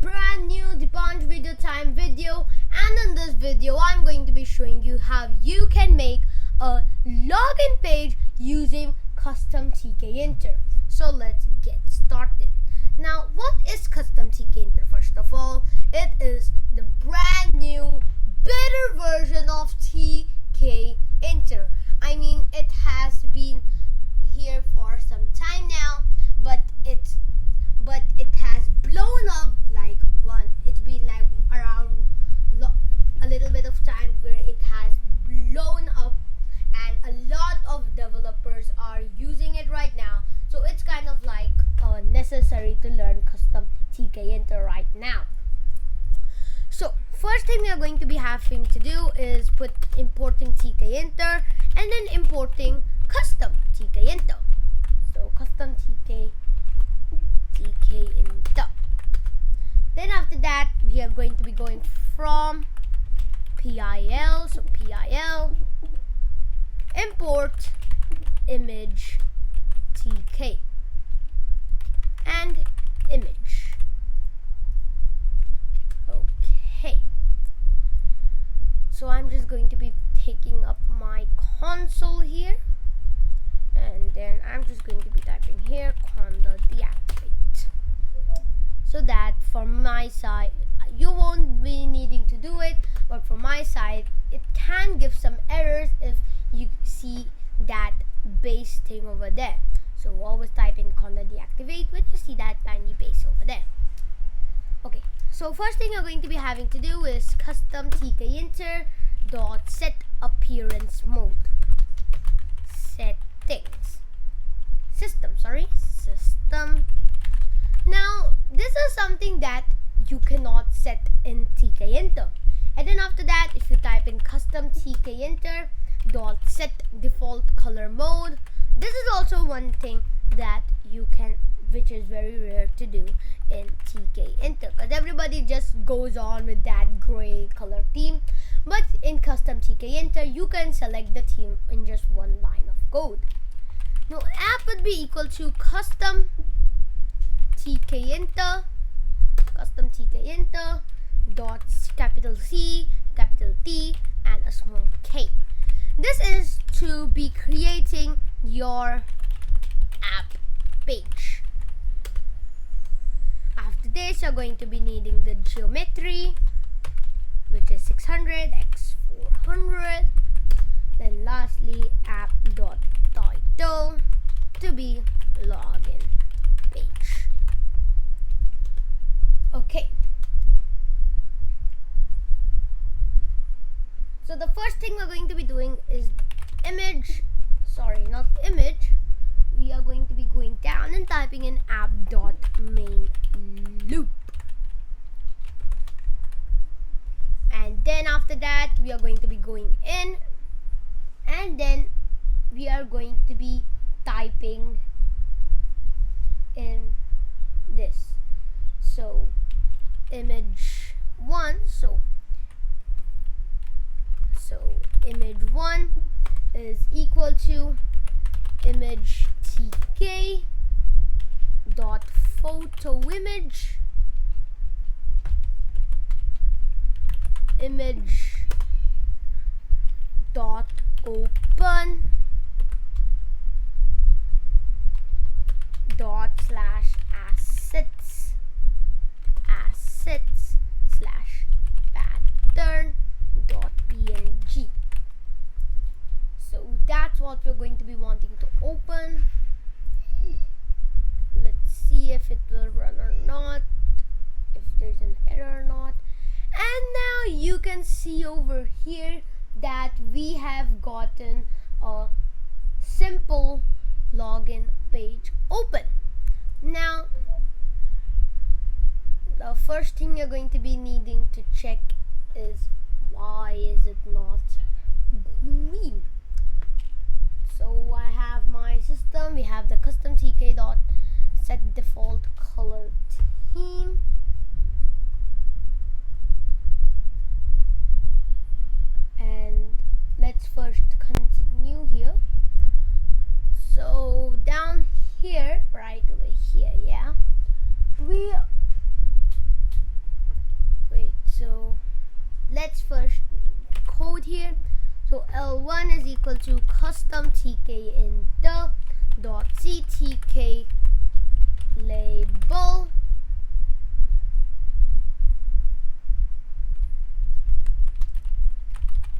brand new Dipansh video time video, and in this video I'm going to be showing you how you can make a login page using CUSTOMTKINTER. So let's get started. Now, what is CUSTOMTKINTER? First of all, it is the brand new better version of TKINTER. I mean, it has been here for some time now, but it has blown up like one. It's been like around a little bit of time where it has blown up, and a lot of developers are using it right now. So it's kind of like necessary to learn CUSTOMTKINTER right now. So first thing we are going to be having to do is importing TKINTER and then importing CUSTOMTKINTER. So CUSTOMTKINTER. Then after that, we are going to be going from PIL, so PIL, import image TK and image. Okay. So I'm just going to be taking up my console here, and then I'm just going to be typing here conda deactivate, so that from my side you won't be needing to do it, but from my side it can give some errors if you see that base thing over there. So always type in conda deactivate when you see that tiny base over there. Okay, so first thing you're going to be having to do is CUSTOMTKINTER dot set appearance mode settings system. Now this is something that you cannot set in TKINTER, and then after that, if you type in CUSTOMTKINTER dot set default color mode, this is also one thing that you can, which is very rare to do in TKINTER, because everybody just goes on with that gray color theme. But in CUSTOMTKINTER, you can select the theme in just one line of code. Now app would be equal to CUSTOMTKINTER dot capital C, capital T, and a small k. This is to be creating your app page. After this, you're going to be needing the geometry, which is 600 x 400. Then lastly, app.title to be login page. Okay. So the first thing we're going to be doing is we are going to be going down and typing in app.mainLoop. And then after that, we are going to be going in, and then we are going to be typing in this. So image 1, so image 1 is equal to image tk dot photo image dot open dot slash assets slash pattern dot png. So that's what we're going to be wanting to open. Let's see if it will run or not, if there's an error or not. And now you can see over here that we have gotten a simple login page open. Now the first thing you're going to be needing to check is, why is it not green? So I have my system, we have the CUSTOMTK dot set default color theme, and let's first continue here. So down here, right over here, yeah, we L1 is equal to CUSTOMTKINTER dot CTK label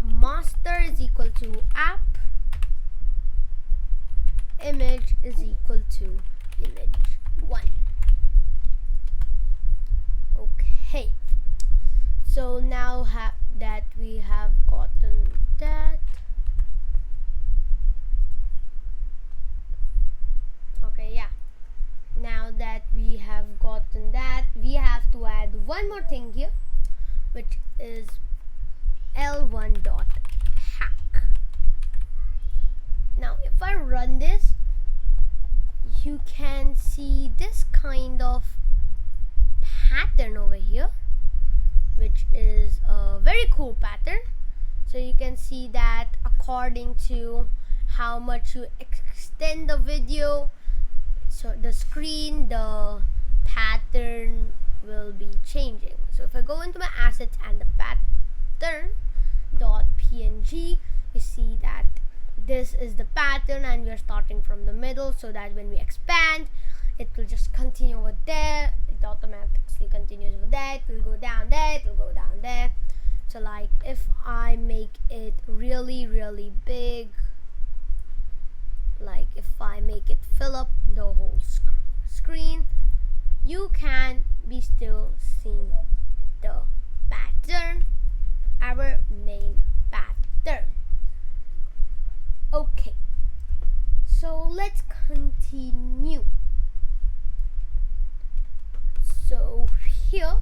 master is equal to app, image is equal to image1. Okay, so now that we have gotten that, okay, yeah, now that we have gotten that, we have to add one more thing here, which is L1.hack. Now if I run this, you can see this kind of pattern over here, which is a very cool pattern. So you can see that according to how much you extend the video, so the screen, the pattern will be changing. So if I go into my assets and the pattern .png, you see that this is the pattern and we are starting from the middle, so that when we expand, it will just continue over there. It automatically continues over there. It will go down there. It will go down there. So like if I make it really big, like if I make it fill up the whole screen, you can be still seeing the pattern, our main pattern. Okay, so let's continue. So here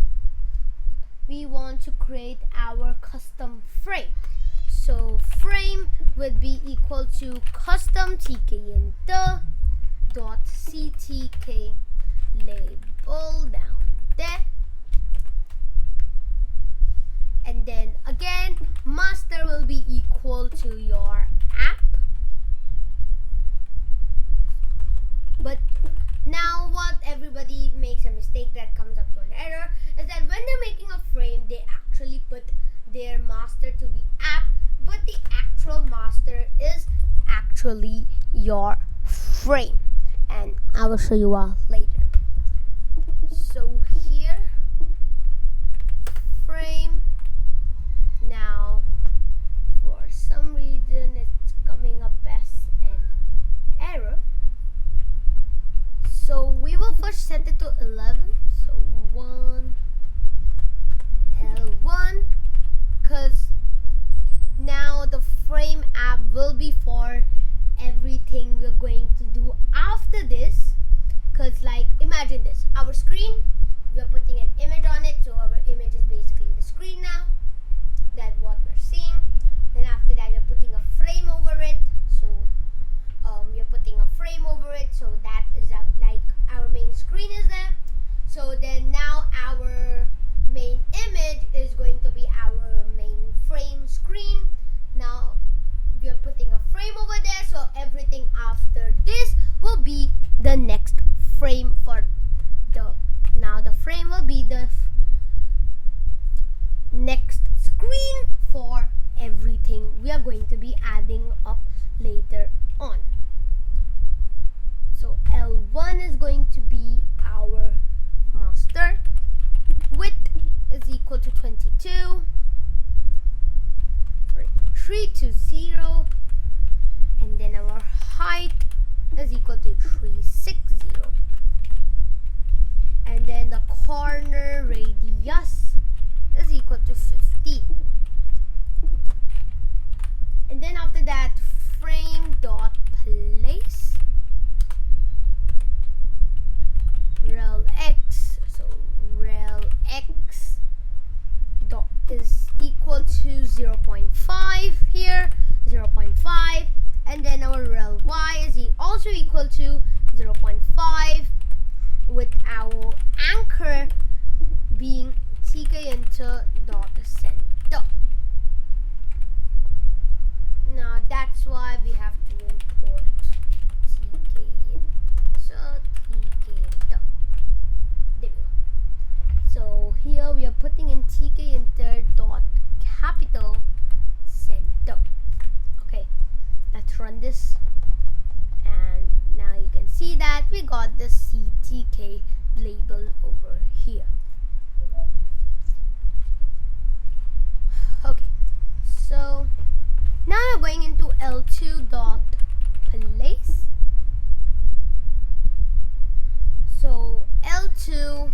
we want to create our custom frame. So frame would be equal to CUSTOMTKINTER dot CTK label down there, and then again master will be equal to your app. But now what everybody makes a mistake that comes up to an error is that when they're making a frame, they actually put their master to be app, but the actual master is actually your frame, and I will show you all later. So here, frame. Now for some reason it's coming up as an error, so we will first set it to 11. So 1 L1, because now the frame app will be for everything we're going to do after this. Because like imagine this, our screen, we're putting an image on it, so our image is basically the screen now, that's what we're seeing. Then after that we're putting a frame over it, so we're putting a frame over it, so that is like our main screen is there. So then now our main image is going to be our main frame screen. Now we are putting a frame over there, so everything after this will be the next frame for the, now the frame will be the next screen for everything we are going to be adding up later on. So L1 is going to be our master, width is equal to 22, 320, and then our height is equal to 360, and then the corner radius is equal to 15, and then after that frame dot place rel x, so rel x dot is equal to 0.5 here, 0.5, and then our rel y is also equal to 0.5, with our anchor being tkinter.center. Now that's why we have to import tkinter. There we go. So here we are putting in tkinter.capital center. let's run this, and now you can see that we got the CTK label over here. Okay, so now we're going into L2.place. So L2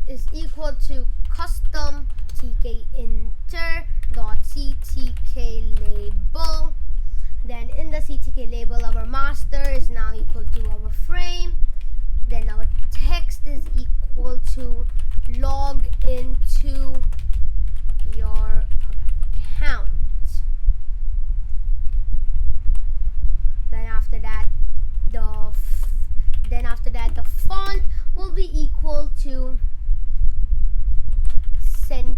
is equal to CUSTOMTKINTER.CTK label. Then in the CTK label, our master is now equal to our frame. Then our text is equal to log into your account. Then after that the font will be equal to Century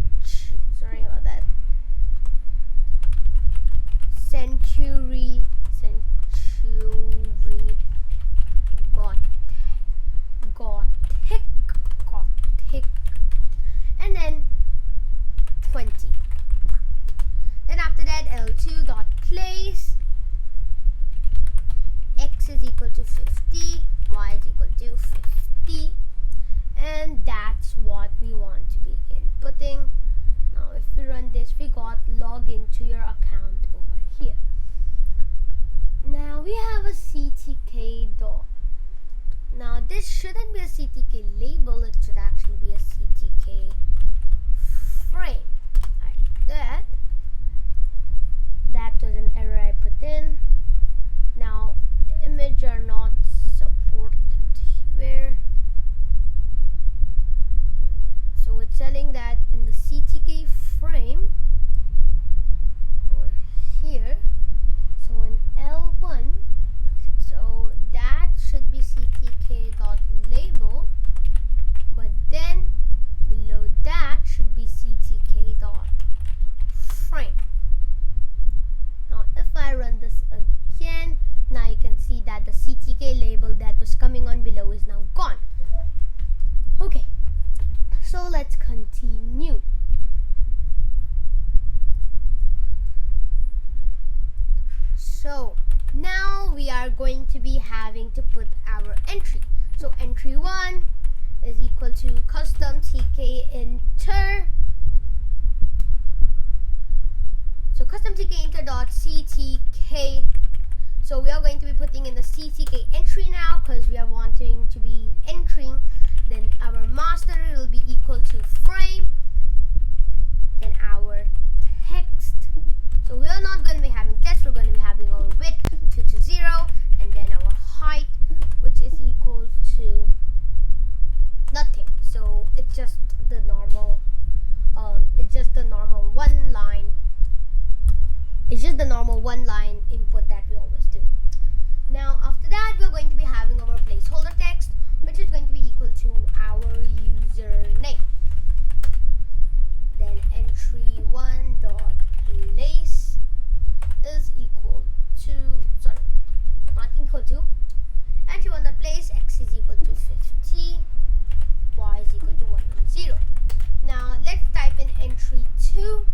Gothic, and then 20. Then after that, L2.place, x is equal to 50, y is equal to 50, and that's what we want to be inputting. Now if we run this, we got log into your account over here. Now we have a CTK dot. Now this shouldn't be a CTK label, it should actually be a CTK frame, like that. That was an error I put in. Now image are not supported here, so it's telling that in the CTK frame over here, so in L1, so that should be CTK.label, but then below that should be CTK.frame. Now if I run this again, now you can see that the CTK label that was coming on below is now gone. Okay, so let's continue. So now we are going to be having to put our entry. So entry 1 is equal to CUSTOMTKINTER. So CUSTOMTKINTER.CTK. So we are going to be putting in the CTK entry now because we are wanting to be entering. Then our master will be equal to frame. Then our text. So we are not going to be having text, we're going to be having our width 2 to 0, and then our height, which is equal to nothing. So it's just the normal one line. It's just the normal one line input that we always do. Now after that, we're going to be having our placeholder text, which is going to be equal to our username. Then entry 1.place is equal to, entry 1.place, x is equal to 50, y is equal to 110. Now let's type in entry 2,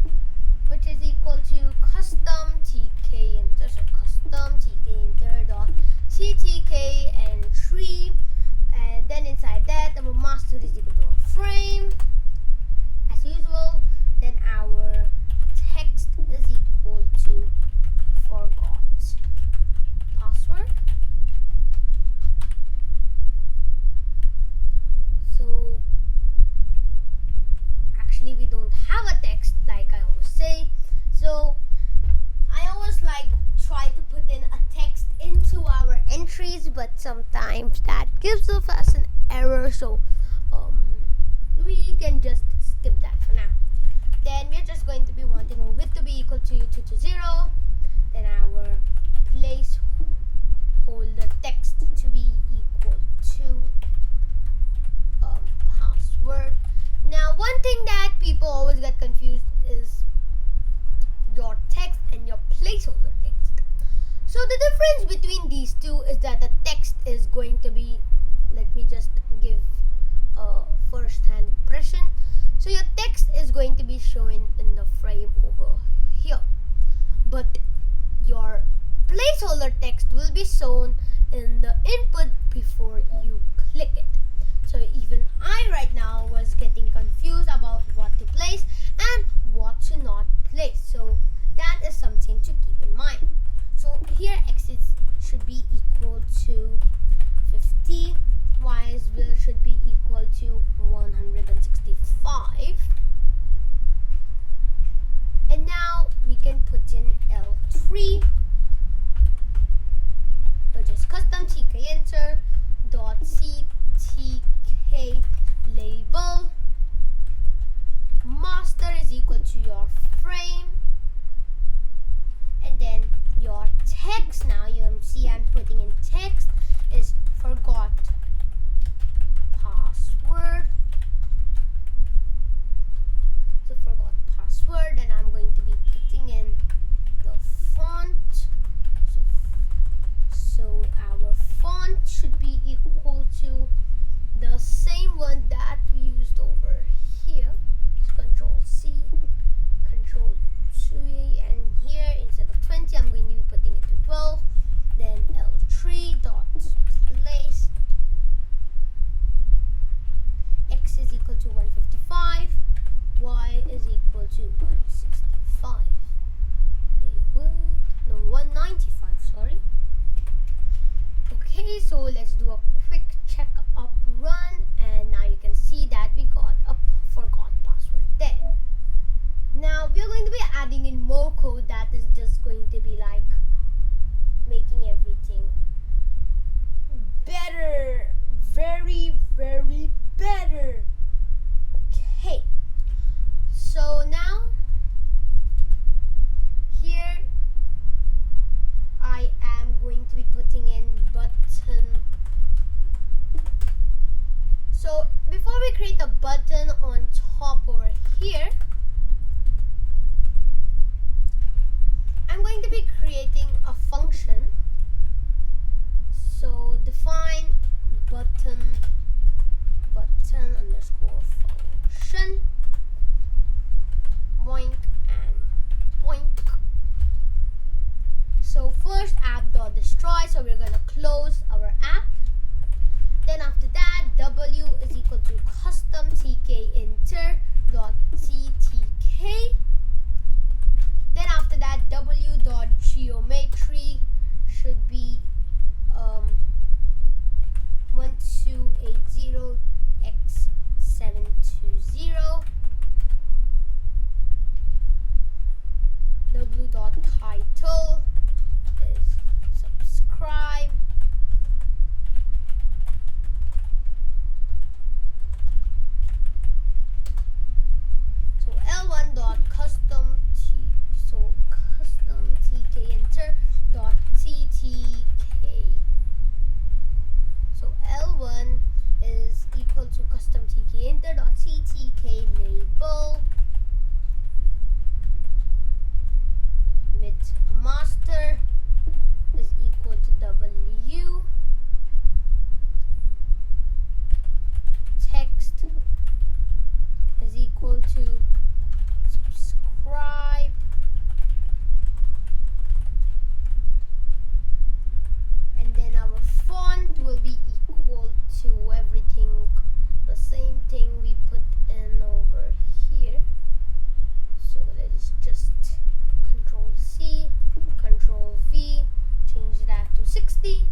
which is equal to CUSTOMTKINTER. So CUSTOMTKINTER.CTK entry, and then inside that our master is equal to a frame as usual. Then our text is equal to forgot password. So actually we don't have a text, like I always say. So I always try to put in a text into our entries, but sometimes that gives us an error. So we can just skip that for now. Then we're just going to be wanting our width to be equal to 2 to 0. Then our placeholder text to be equal to password. Now one thing that people always get confused is your text and your placeholder text. So the difference between these two is that the text is going to be, let me just give a first-hand impression. So your text is going to be shown in the frame over here, but your placeholder text will be shown in the input before you click it. So even I right now was getting confused about what to place and what to not place. So that is something to keep in mind. So here x should be equal to 50, y should be equal to 165. And now we can put in L3, which is CUSTOMTKINTER.CTK label. Master is equal to your frame, and then your text. Now you can see I'm putting in text is forgot password. So forgot password, and I'm going to be putting in the font. So our font should be equal to the same one that we used over here. Control C, Control 2A, and here instead of 20 I'm going to be putting it to 12. Then L3 dot place x is equal to 155, y is equal to 165. No, 195, sorry. Okay, so let's do a quick check up run, and now you can see that we got a forgot password there. Now we are going to be adding in more code that is just going to be like making everything better, very better. Okay, so now here I am going to be putting in button. So before we create a button on top over here, I'm going to be creating a function. So define button underscore function, boink and boink. So first app.destroy, so we're going to close our app. Then after that, w is equal to CUSTOMTKINTER.CTK. Then after that, w.geometry should be 1280x720. w.title is subscribe. So CUSTOMTKINTER.TTK. So L1 is equal to CUSTOMTKINTER.TTK label with master is equal to W, text is equal to subscribe, and then our font will be equal to everything, the same thing we put in over here. So let's just Control C, Control V, change that to 60.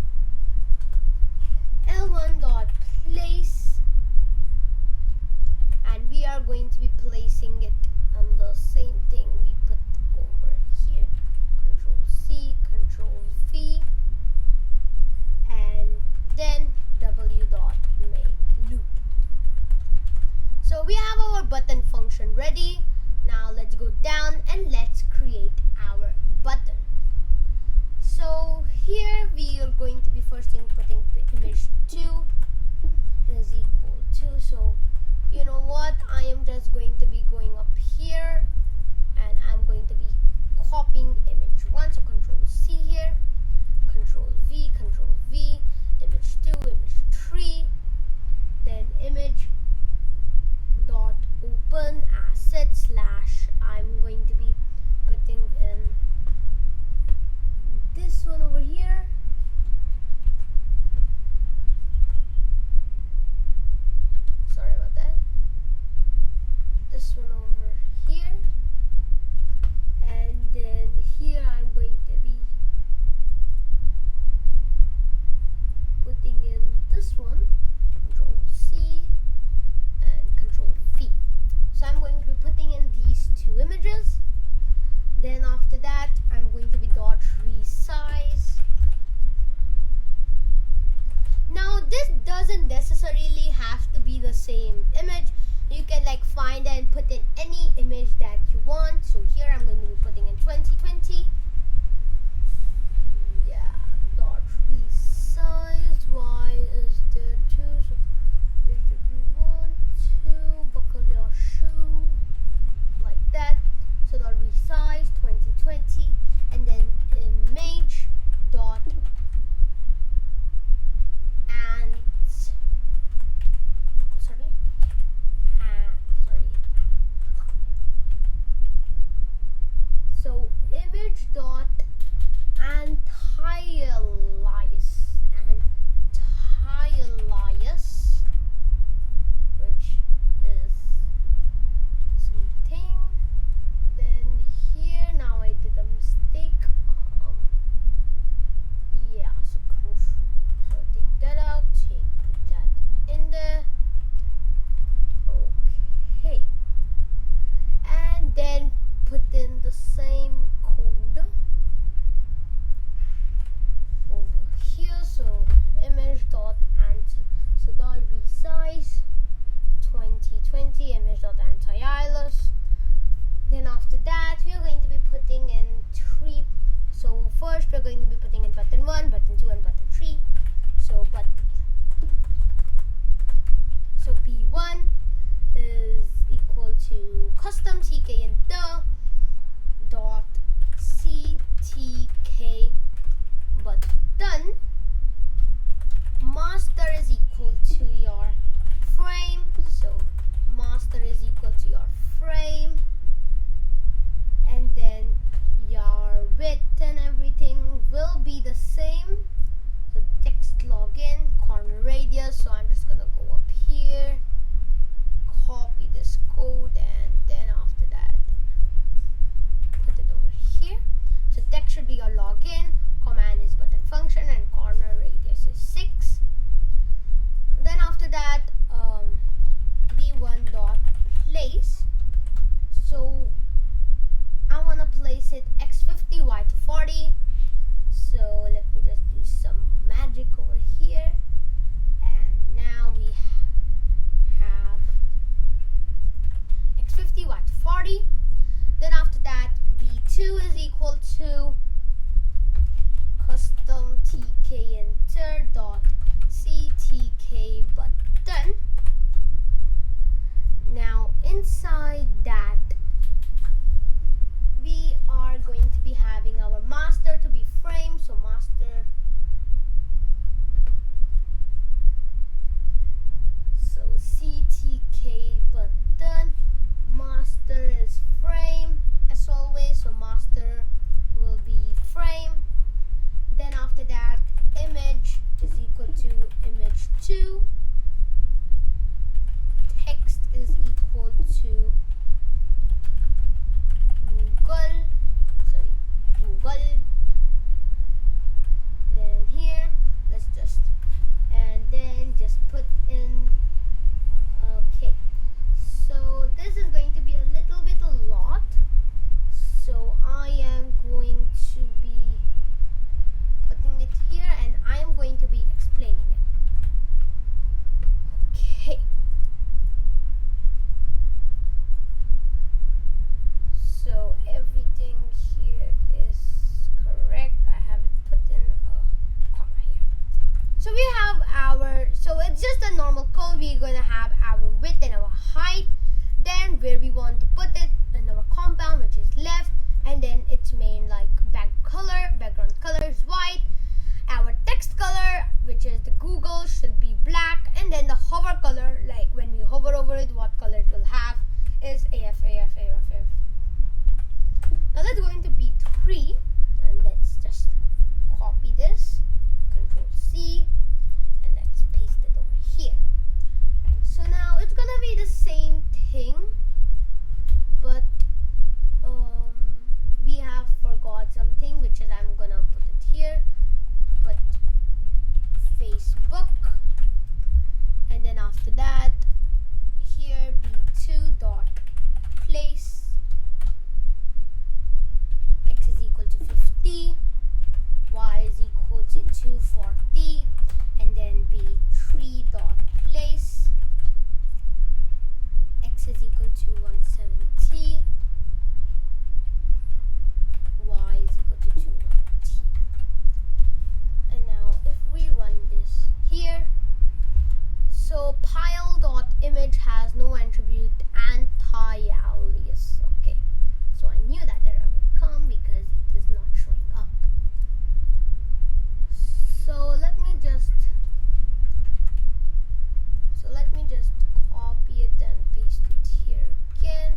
L1.place, and we are going to be placing it on the same thing we put over here. Control C, Control V, and then w.main loop. So we have our button function ready. Now let's go down and let's create our button. So here we are going to be first inputting image 2 is equal to, so you know what, I am just going to be going up here and I'm going to be copying image 1. So Control C here, Control V, image 2, image 3, then image dot open asset slash, I'm going to be putting in 20, image.anti-alias. Then after that, we are going to be putting in 3. So first we're going to be putting in button 1, button 2 and button 3. So B1 is equal to CUSTOMTKINTER dot CTK button. Master is equal to your frame. So master is equal to your frame, and then your width and everything will be the same. So text login, corner radius. So I'm just gonna go up here, copy this code, and then after that put it over here. So text should be your login, command is button function, and corner radius is 6. Then after that, B1 dot place. So I want to place it x50, y to 40. So let me just do some magic over here, and now we have x50, y to 40. Then after that, B2 is equal to CUSTOMTKINTER dot CTK button. Now inside that, we are going to be having our master to be frame. So master, so CTK button, master is frame as always, so master will be frame. Then after that, image is equal to image2, text is equal to Google. Then here, let's just, and then just put in, okay. So this is going to be a little bit a lot. So I am going to be putting it here, and I am going to be explaining it. Okay. So everything here is correct. I haven't put in a comma here. So we have our, so it's just a normal code. We're going to have our width and our height. Then where we want to put it in our compound, which is left, and then its main like background color is white. Our text color, which is the Google, should be black, and then the hover color, like when we hover over it, what color it will have is AF. Now let's go into B3, and let's just copy this, Control C, and let's paste it over here. So now it's gonna be the same thing, but we have forgot something, which is I'm gonna put it here, but Facebook, and then after that here B2 dot place, x is equal to 50, y is equal to 240, and then B3 dot place, x is equal to 170, y is equal to 290. And now if we run this here, so pile.image has no attribute anti-alias. Okay, so I knew that error would come because it is not showing up. So let me just copy it and paste it here again.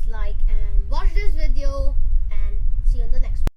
like and watch this video